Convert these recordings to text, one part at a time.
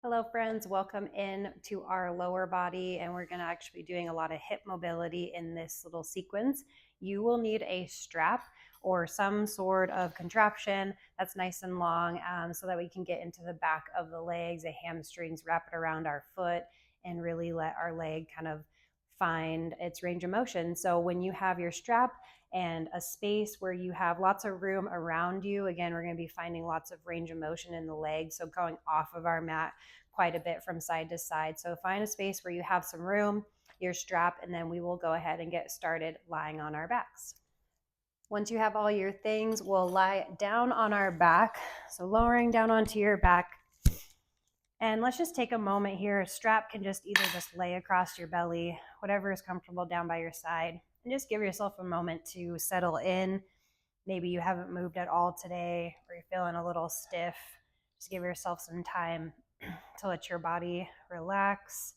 Hello friends, welcome in to our lower body, and we're going to actually be doing a lot of hip mobility in this little sequence. You will need a strap or some sort of contraption that's nice and long so that we can get into the back of the legs, the hamstrings, wrap it around our foot, and really let our leg kind of find its range of motion. So when you have your strap and a space where you have lots of room around you, again, we're going to be finding lots of range of motion in the legs, so going off of our mat quite a bit from side to side. So find a space where you have some room, your strap, and then we will go ahead and get started lying on our backs. Once you have all your things, we'll lie down on our back. So lowering down onto your back. And let's just take a moment here. A strap can just either just lay across your belly, whatever is comfortable down by your side. And just give yourself a moment to settle in. Maybe you haven't moved at all today, or you're feeling a little stiff. Just give yourself some time to let your body relax.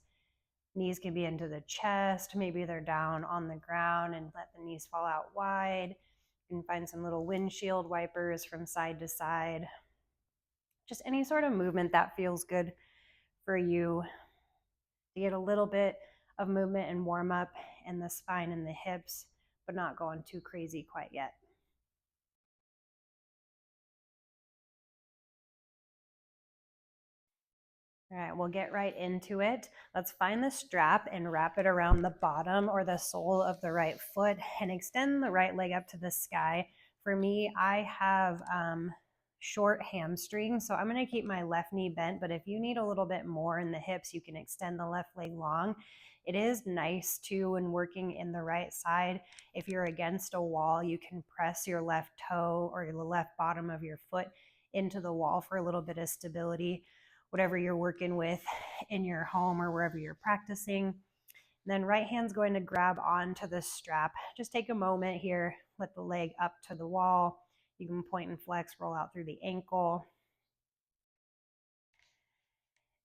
Knees can be into the chest. Maybe they're down on the ground, and let the knees fall out wide. You can find some little windshield wipers from side to side. Just any sort of movement that feels good for you to get a little bit of movement and warm up in the spine and the hips, but not going too crazy quite yet. All right, we'll get right into it. Let's find the strap and wrap it around the bottom or the sole of the right foot and extend the right leg up to the sky. For me, I have short hamstrings, so I'm going to keep my left knee bent, but if you need a little bit more in the hips, you can extend the left leg long. It is nice too when working in the right side. If you're against a wall, you can press your left toe or the left bottom of your foot into the wall for a little bit of stability, whatever you're working with in your home or wherever you're practicing. Then right hand's going to grab onto the strap. Just take a moment here, let the leg up to the wall. You can point and flex, roll out through the ankle.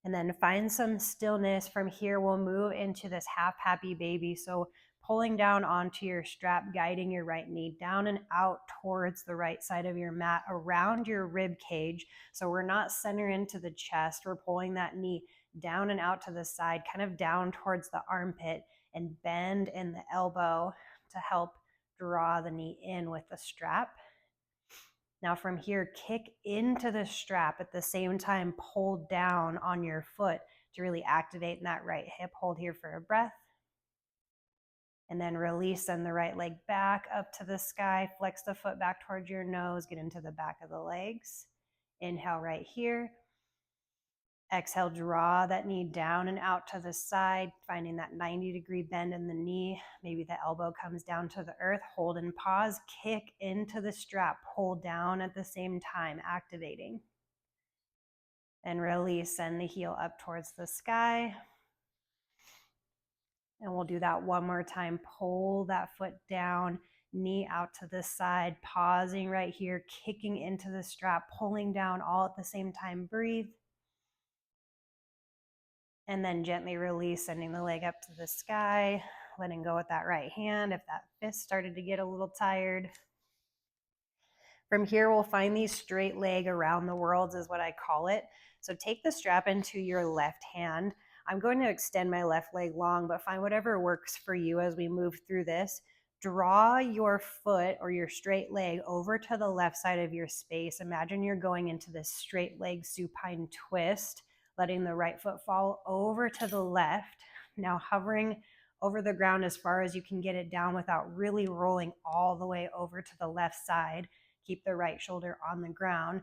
And then find some stillness. From here, we'll move into this half happy baby. So pulling down onto your strap, guiding your right knee down and out towards the right side of your mat, around your rib cage. So we're not center into the chest. We're pulling that knee down and out to the side, kind of down towards the armpit, and bend in the elbow to help draw the knee in with the strap. Now from here, kick into the strap at the same time, pull down on your foot to really activate in that right hip. Hold here for a breath. And then release, send the right leg back up to the sky. Flex the foot back towards your nose. Get into the back of the legs. Inhale right here. Exhale, draw that knee down and out to the side, finding that 90-degree bend in the knee. Maybe the elbow comes down to the earth. Hold and pause. Kick into the strap. Pull down at the same time, activating. And release, send the heel up towards the sky. And we'll do that one more time. Pull that foot down, knee out to the side, pausing right here, kicking into the strap, pulling down all at the same time. Breathe. And then gently release, sending the leg up to the sky, letting go with that right hand if that fist started to get a little tired. From here, we'll find the straight leg around the worlds is what I call it. So take the strap into your left hand. I'm going to extend my left leg long, but find whatever works for you as we move through this. Draw your foot or your straight leg over to the left side of your space. Imagine you're going into this straight leg supine twist, letting the right foot fall over to the left. Now hovering over the ground as far as you can get it down without really rolling all the way over to the left side. Keep the right shoulder on the ground.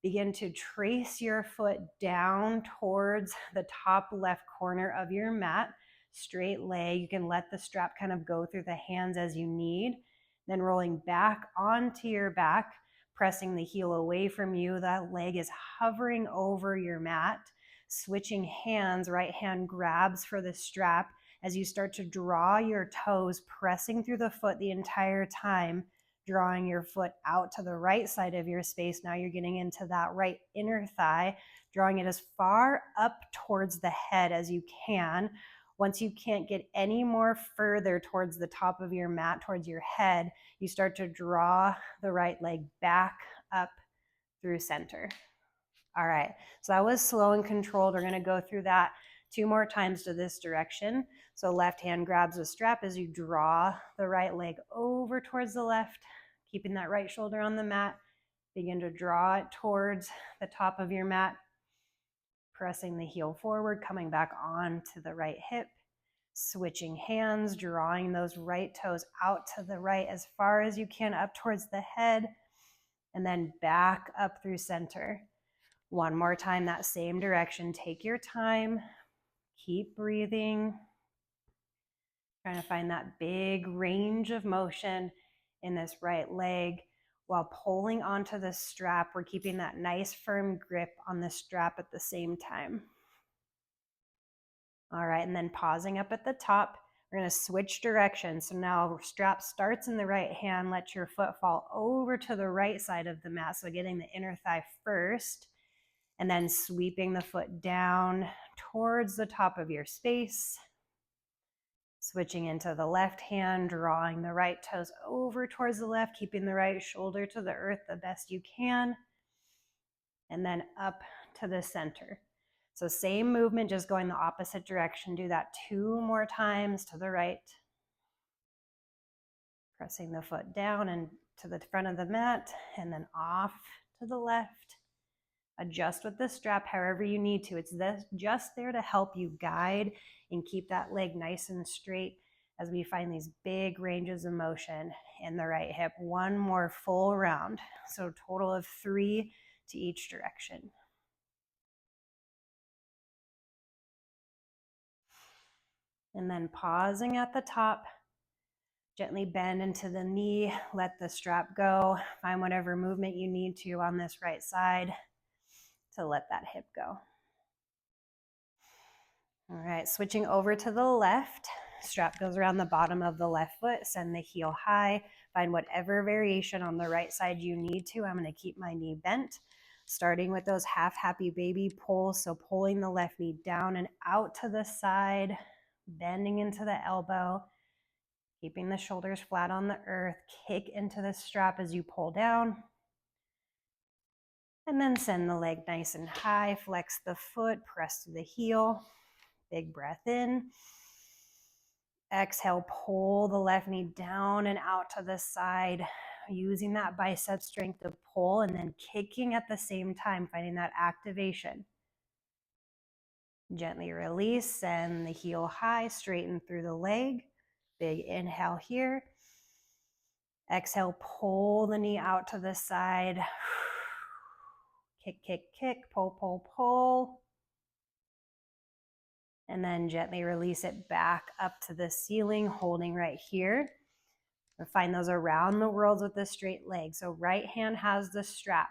Begin to trace your foot down towards the top left corner of your mat. Straight leg. You can let the strap kind of go through the hands as you need. Then rolling back onto your back, pressing the heel away from you. That leg is hovering over your mat. Switching hands, right hand grabs for the strap as you start to draw your toes, pressing through the foot the entire time, drawing your foot out to the right side of your space. Now you're getting into that right inner thigh, drawing it as far up towards the head as you can. Once you can't get any more further towards the top of your mat, towards your head, you start to draw the right leg back up through center. All right, so that was slow and controlled. We're gonna go through that 2 more times to this direction. So left hand grabs the strap as you draw the right leg over towards the left, keeping that right shoulder on the mat. Begin to draw it towards the top of your mat, pressing the heel forward, coming back on to the right hip, switching hands, drawing those right toes out to the right as far as you can up towards the head, and then back up through center. One more time, that same direction. Take your time, keep breathing, trying to find that big range of motion in this right leg. While pulling onto the strap, we're keeping that nice firm grip on the strap at the same time. All right, and then pausing up at the top, we're gonna switch directions. So now strap starts in the right hand, let your foot fall over to the right side of the mat. So getting the inner thigh first, and then sweeping the foot down towards the top of your space. Switching into the left hand, drawing the right toes over towards the left, keeping the right shoulder to the earth the best you can, and then up to the center. So same movement, just going the opposite direction. Do that 2 more times to the right. Pressing the foot down and to the front of the mat, and then off to the left. Adjust with the strap however you need to. It's just there to help you guide and keep that leg nice and straight as we find these big ranges of motion in the right hip. 1 more full round. So total of 3 to each direction. And then pausing at the top, gently bend into the knee, let the strap go. Find whatever movement you need to on this right side to let that hip go. All right, switching over to the left. Strap goes around the bottom of the left foot, send the heel high. Find whatever variation on the right side you need to. I'm gonna keep my knee bent, starting with those half happy baby pulls. So pulling the left knee down and out to the side, bending into the elbow, keeping the shoulders flat on the earth. Kick into the strap as you pull down. And then send the leg nice and high, flex the foot, press to the heel. Big breath in. Exhale, pull the left knee down and out to the side, using that bicep strength to pull and then kicking at the same time, finding that activation. Gently release, send the heel high, straighten through the leg. Big inhale here. Exhale, pull the knee out to the side. Kick, kick, kick, pull, pull, pull. And then gently release it back up to the ceiling, holding right here. Find those around the world with the straight leg. So right hand has the strap.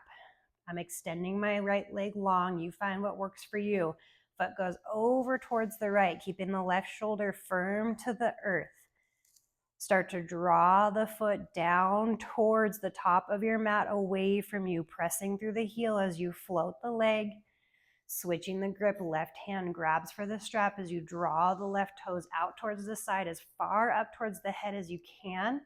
I'm extending my right leg long. You find what works for you. Foot goes over towards the right, keeping the left shoulder firm to the earth. Start to draw the foot down towards the top of your mat, away from you, pressing through the heel as you float the leg. Switching the grip, left hand grabs for the strap as you draw the left toes out towards the side, as far up towards the head as you can,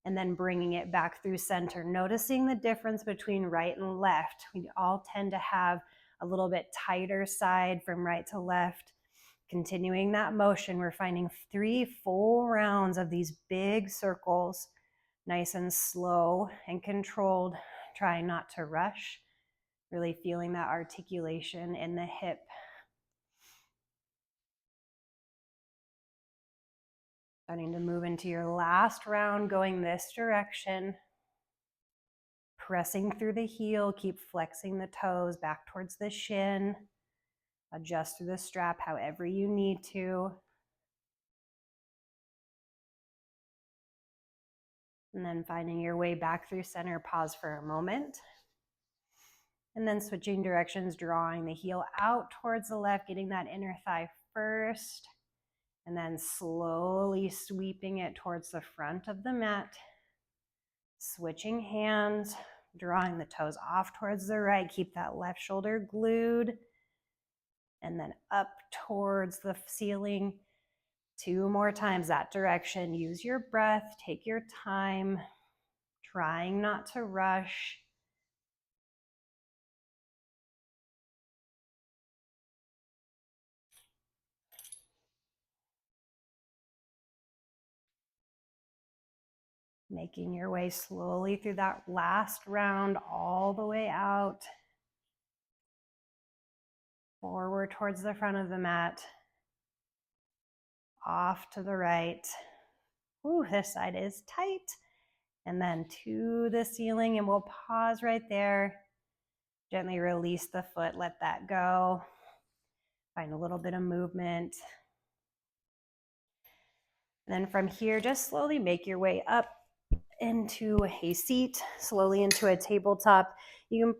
and then bringing it back through center. Noticing the difference between right and left. We all tend to have a little bit tighter side from right to left. Continuing that motion, we're finding 3 full rounds of these big circles, nice and slow and controlled, trying not to rush. Really feeling that articulation in the hip. Starting to move into your last round, going this direction. Pressing through the heel, keep flexing the toes back towards the shin. Adjust through the strap however you need to. And then finding your way back through center, pause for a moment. And then switching directions, drawing the heel out towards the left, getting that inner thigh first. And then slowly sweeping it towards the front of the mat. Switching hands, drawing the toes off towards the right. Keep that left shoulder glued. And then up towards the ceiling. 2 more times that direction. Use your breath, take your time, trying not to rush. Making your way slowly through that last round all the way out. Forward towards the front of the mat. Off to the right. Ooh, this side is tight. And then to the ceiling, and we'll pause right there. Gently release the foot, let that go. Find a little bit of movement. And then from here, just slowly make your way up into a seat, slowly into a tabletop. You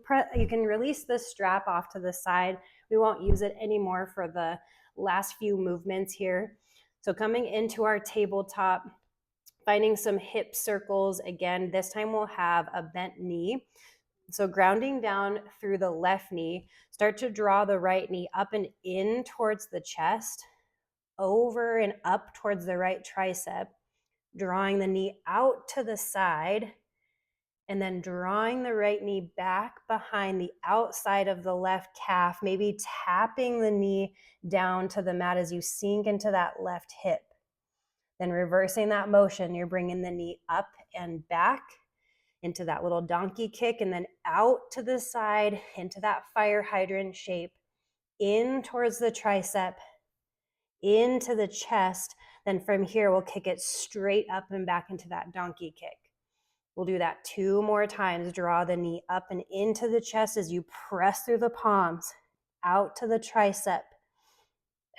can release the strap off to the side. We won't use it anymore for the last few movements here. So coming into our tabletop, finding some hip circles. Again, this time we'll have a bent knee. So grounding down through the left knee, start to draw the right knee up and in towards the chest, over and up towards the right tricep, drawing the knee out to the side, and then drawing the right knee back behind the outside of the left calf, maybe tapping the knee down to the mat as you sink into that left hip. Then reversing that motion, you're bringing the knee up and back into that little donkey kick, and then out to the side into that fire hydrant shape, in towards the tricep, into the chest. Then from here, we'll kick it straight up and back into that donkey kick. We'll do that 2 more times. Draw the knee up and into the chest as you press through the palms, out to the tricep,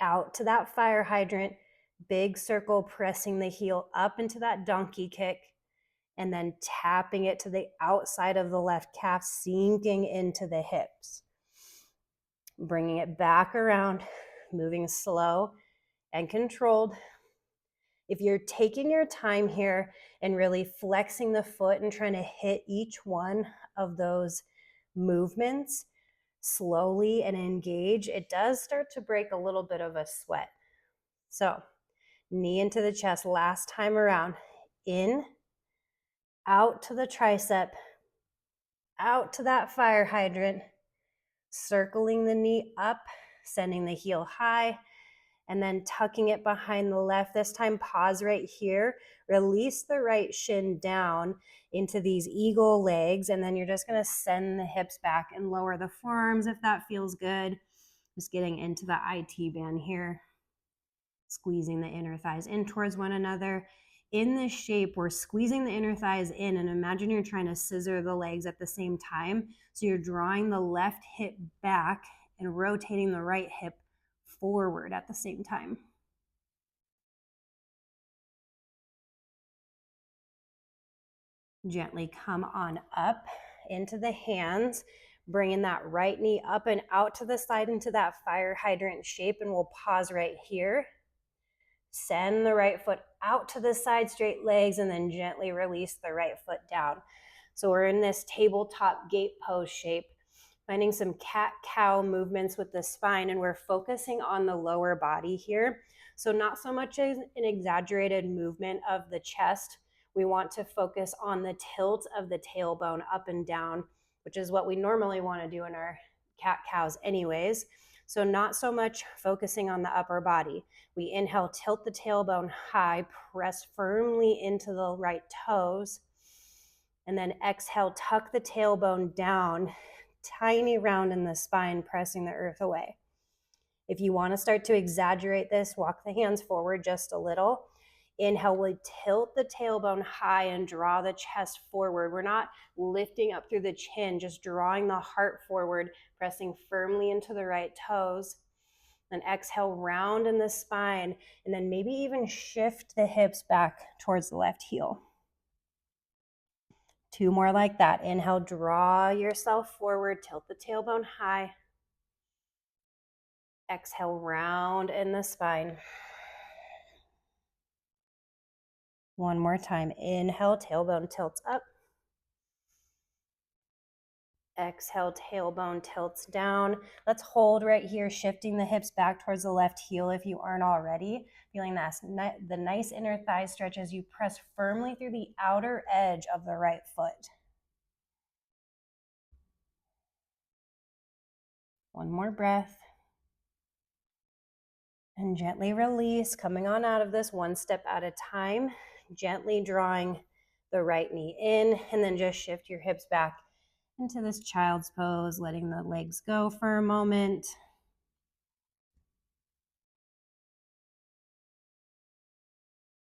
out to that fire hydrant, big circle, pressing the heel up into that donkey kick, and then tapping it to the outside of the left calf, sinking into the hips. Bringing it back around, moving slow and controlled. If you're taking your time here and really flexing the foot and trying to hit each one of those movements slowly and engage, it does start to break a little bit of a sweat. So knee into the chest, last time around. In, out to the tricep, out to that fire hydrant, circling the knee up, sending the heel high, and then tucking it behind the left. This time, pause right here. Release the right shin down into these eagle legs, and then you're just going to send the hips back and lower the forearms if that feels good. Just getting into the IT band here. Squeezing the inner thighs in towards one another. In this shape, we're squeezing the inner thighs in, and imagine you're trying to scissor the legs at the same time. So you're drawing the left hip back and rotating the right hip forward at the same time. Gently come on up into the hands, bringing that right knee up and out to the side into that fire hydrant shape, and we'll pause right here. Send the right foot out to the side, straight legs, and then gently release the right foot down. So we're in this tabletop gate pose shape, finding some cat-cow movements with the spine, and we're focusing on the lower body here. So not so much as an exaggerated movement of the chest. We want to focus on the tilt of the tailbone up and down, which is what we normally want to do in our cat-cows anyways. So not so much focusing on the upper body. We inhale, tilt the tailbone high, press firmly into the right toes, and then exhale, tuck the tailbone down, tiny round in the spine, pressing the earth away. If you want to start to exaggerate this, walk the hands forward just a little. Inhale, we tilt the tailbone high and draw the chest forward. We're not lifting up through the chin, just drawing the heart forward, pressing firmly into the right toes. And exhale, round in the spine, and then maybe even shift the hips back towards the left heel. 2 more like that. Inhale, draw yourself forward, tilt the tailbone high. Exhale, round in the spine. 1 more time. Inhale, tailbone tilts up. Exhale, tailbone tilts down. Let's hold right here, shifting the hips back towards the left heel if you aren't already. Feeling that the nice inner thigh stretch as you press firmly through the outer edge of the right foot. 1 more breath. And gently release, coming on out of this 1 step at a time, gently drawing the right knee in, and then just shift your hips back into this child's pose, letting the legs go for a moment.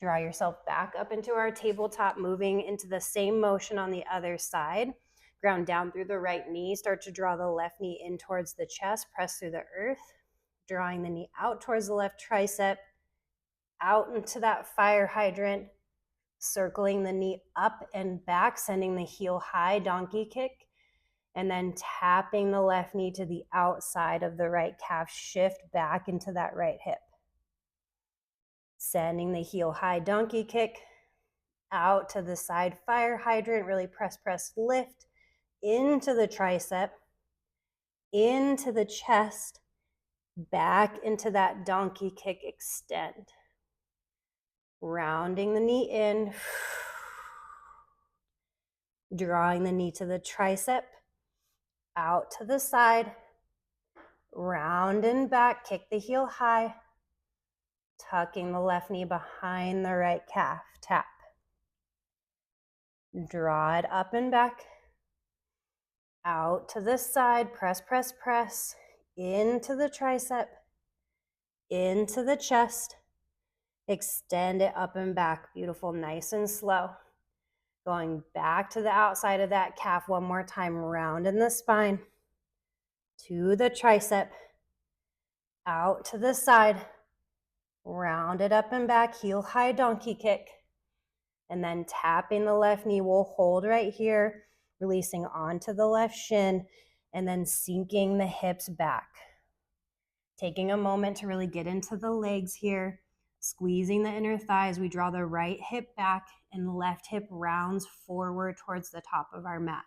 Draw yourself back up into our tabletop, moving into the same motion on the other side. Ground down through the right knee. Start to draw the left knee in towards the chest. Press through the earth. Drawing the knee out towards the left tricep. Out into that fire hydrant. Circling the knee up and back, sending the heel high, donkey kick. And then tapping the left knee to the outside of the right calf. Shift back into that right hip. Sending the heel high, donkey kick. Out to the side, fire hydrant. Really press, lift into the tricep, into the chest, back into that donkey kick, extend. Rounding the knee in, drawing the knee to the tricep, out to the side, round and back, kick the heel high, tucking the left knee behind the right calf, tap. Draw it up and back, out to the side, press, into the tricep, into the chest, extend it up and back, beautiful, nice and slow. Going back to the outside of that calf one more time, round in the spine, to the tricep, out to the side, round it up and back, heel high donkey kick, and then tapping the left knee. We'll hold right here, releasing onto the left shin, and then sinking the hips back. Taking a moment to really get into the legs here, squeezing the inner thighs. We draw the right hip back and left hip rounds forward towards the top of our mat.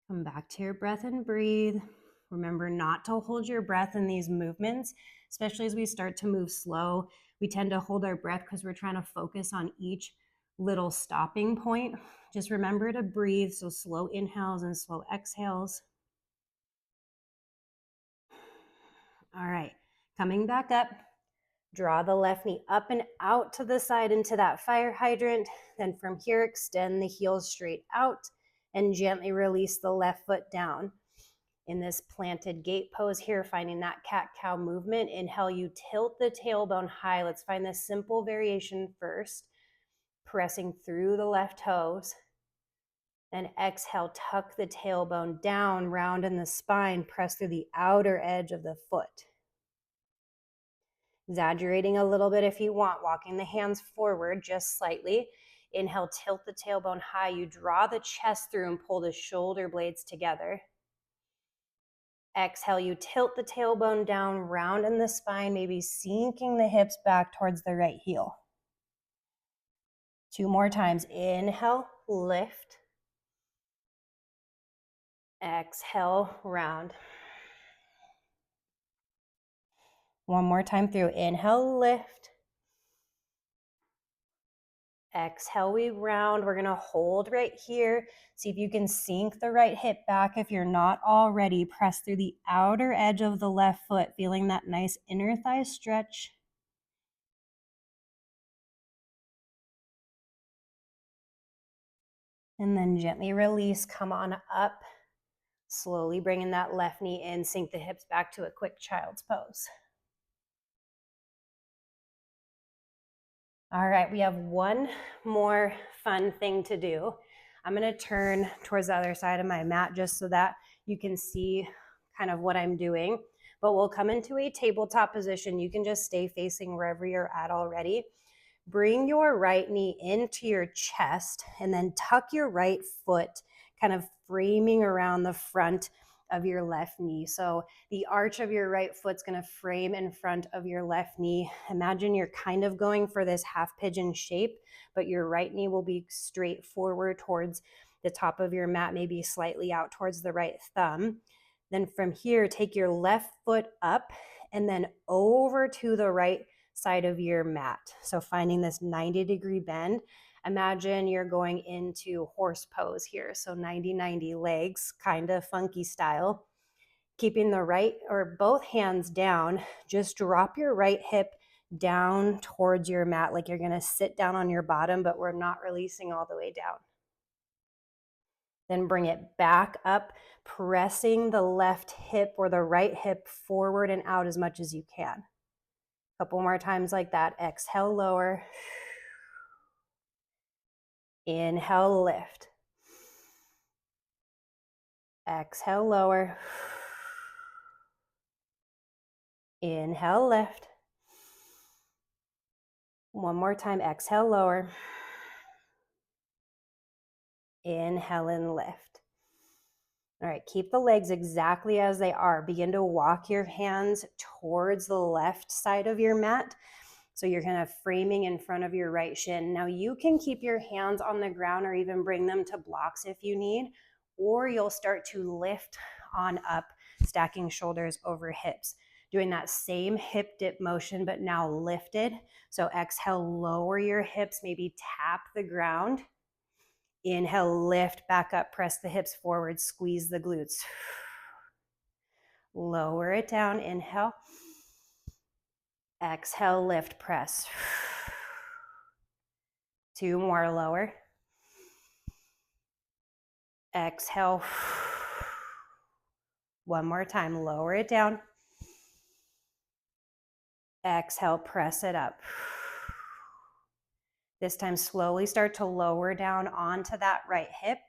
Come back to your breath and breathe. Remember not to hold your breath in these movements, especially as we start to move slow. We tend to hold our breath because we're trying to focus on each little stopping point. Just remember to breathe, so slow inhales and slow exhales. All right, coming back up, draw the left knee up and out to the side into that fire hydrant. Then from here, extend the heels straight out and gently release the left foot down. In this planted gate pose here, finding that cat-cow movement. Inhale, you tilt the tailbone high. Let's find this simple variation first. Pressing through the left toes. Then exhale, tuck the tailbone down, round in the spine, press through the outer edge of the foot. Exaggerating a little bit if you want, walking the hands forward just slightly. Inhale, tilt the tailbone high. You draw the chest through and pull the shoulder blades together. Exhale, you tilt the tailbone down, round in the spine, maybe sinking the hips back towards the right heel. 2 more times. Inhale, lift. Exhale, round. 1 more time through. Inhale, lift. Exhale, we round. We're going to hold right here. See if you can sink the right hip back. If you're not already, press through the outer edge of the left foot, feeling that nice inner thigh stretch. And then gently release, come on up. Slowly bringing that left knee in, sink the hips back to a quick child's pose. All right, we have one more fun thing to do. I'm gonna turn towards the other side of my mat just so that you can see kind of what I'm doing, but we'll come into a tabletop position. You can just stay facing wherever you're at already. Bring your right knee into your chest and then tuck your right foot, kind of framing around the front of your left knee. So the arch of your right foot's going to frame in front of your left knee. Imagine you're kind of going for this half pigeon shape, but your right knee will be straight forward towards the top of your mat, maybe slightly out towards the right thumb. Then from here, take your left foot up and then over to the right side of your mat. So finding this 90-degree bend. Imagine you're going into horse pose here. So 90-90 legs, kind of funky style. Keeping the right or both hands down, just drop your right hip down towards your mat, like you're gonna sit down on your bottom, but we're not releasing all the way down. Then bring it back up, pressing the left hip or the right hip forward and out as much as you can. A couple more times like that. Exhale, lower. Inhale, lift. Exhale, lower. Inhale, lift. One more time. Exhale, lower. Inhale and lift. All right, keep the legs exactly as they are. Begin to walk your hands towards the left side of your mat. So you're kind of framing in front of your right shin. Now you can keep your hands on the ground or even bring them to blocks if you need, or you'll start to lift on up, stacking shoulders over hips. Doing that same hip dip motion, but now lifted. So exhale, lower your hips, maybe tap the ground. Inhale, lift back up, press the hips forward, squeeze the glutes. Lower it down, inhale. Exhale, lift, press. 2 more, lower. Exhale. 1 more time, lower it down. Exhale, press it up. This time, slowly start to lower down onto that right hip.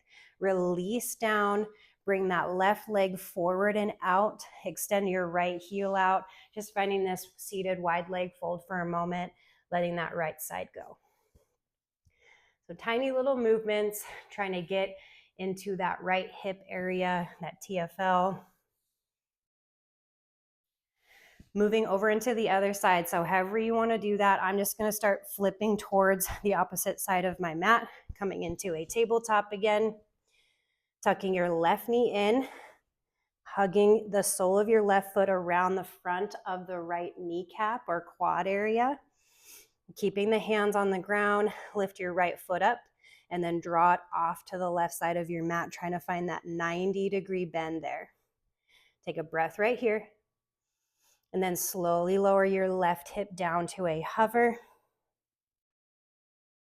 Release down, bring that left leg forward and out. Extend your right heel out. Just finding this seated wide leg fold for a moment, letting that right side go. So tiny little movements, trying to get into that right hip area, that TFL. Moving over into the other side. So however you want to do that, I'm just going to start flipping towards the opposite side of my mat, coming into a tabletop again, tucking your left knee in, hugging the sole of your left foot around the front of the right kneecap or quad area, keeping the hands on the ground, lift your right foot up, and then draw it off to the left side of your mat, trying to find that 90-degree bend there. Take a breath right here. And then slowly lower your left hip down to a hover.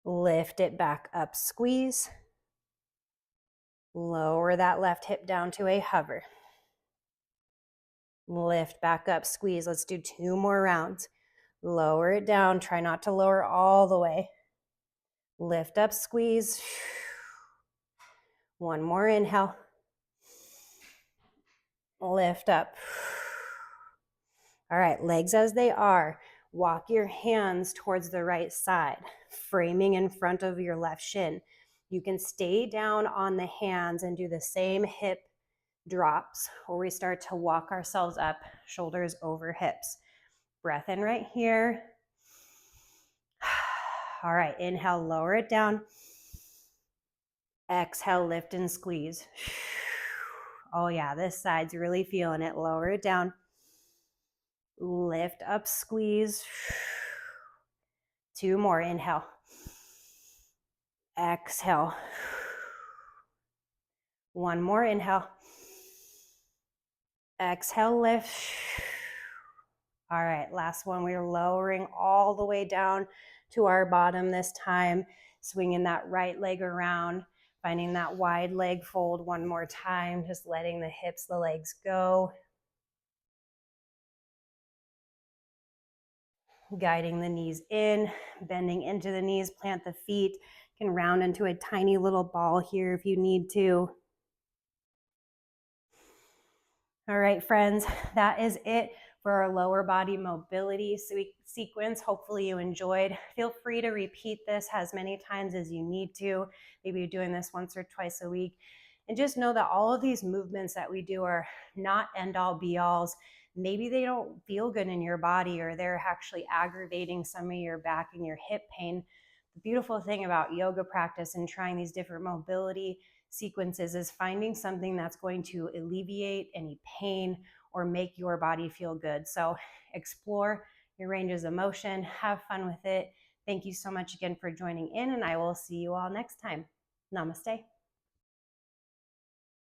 Lift it back up, squeeze. Lower that left hip down to a hover. Lift back up, squeeze. Let's do 2 more rounds. Lower it down. Try not to lower all the way. Lift up, squeeze. 1 more inhale. Lift up. All right, legs as they are. Walk your hands towards the right side, framing in front of your left shin. You can stay down on the hands and do the same hip drops where we start to walk ourselves up, shoulders over hips. Breath in right here. All right, inhale, lower it down. Exhale, lift and squeeze. Oh yeah, this side's really feeling it. Lower it down. Lift up, squeeze. 2 more, inhale. Exhale. 1 more, inhale. Exhale, lift. All right, last one. We're lowering all the way down to our bottom this time, swinging that right leg around, finding that wide leg fold 1 more time, just letting the hips, the legs go. Guiding the knees in, bending into the knees, plant the feet. You can round into a tiny little ball here if you need to. All right, friends, that is it for our lower body mobility sequence. Hopefully you enjoyed. Feel free to repeat this as many times as you need to. Maybe you're doing this once or twice a week. And just know that all of these movements that we do are not end-all be-alls. Maybe they don't feel good in your body, or they're actually aggravating some of your back and your hip pain. The beautiful thing about yoga practice and trying these different mobility sequences is finding something that's going to alleviate any pain or make your body feel good. So explore your ranges of motion, have fun with it. Thank you so much again for joining in, and I will see you all next time. Namaste.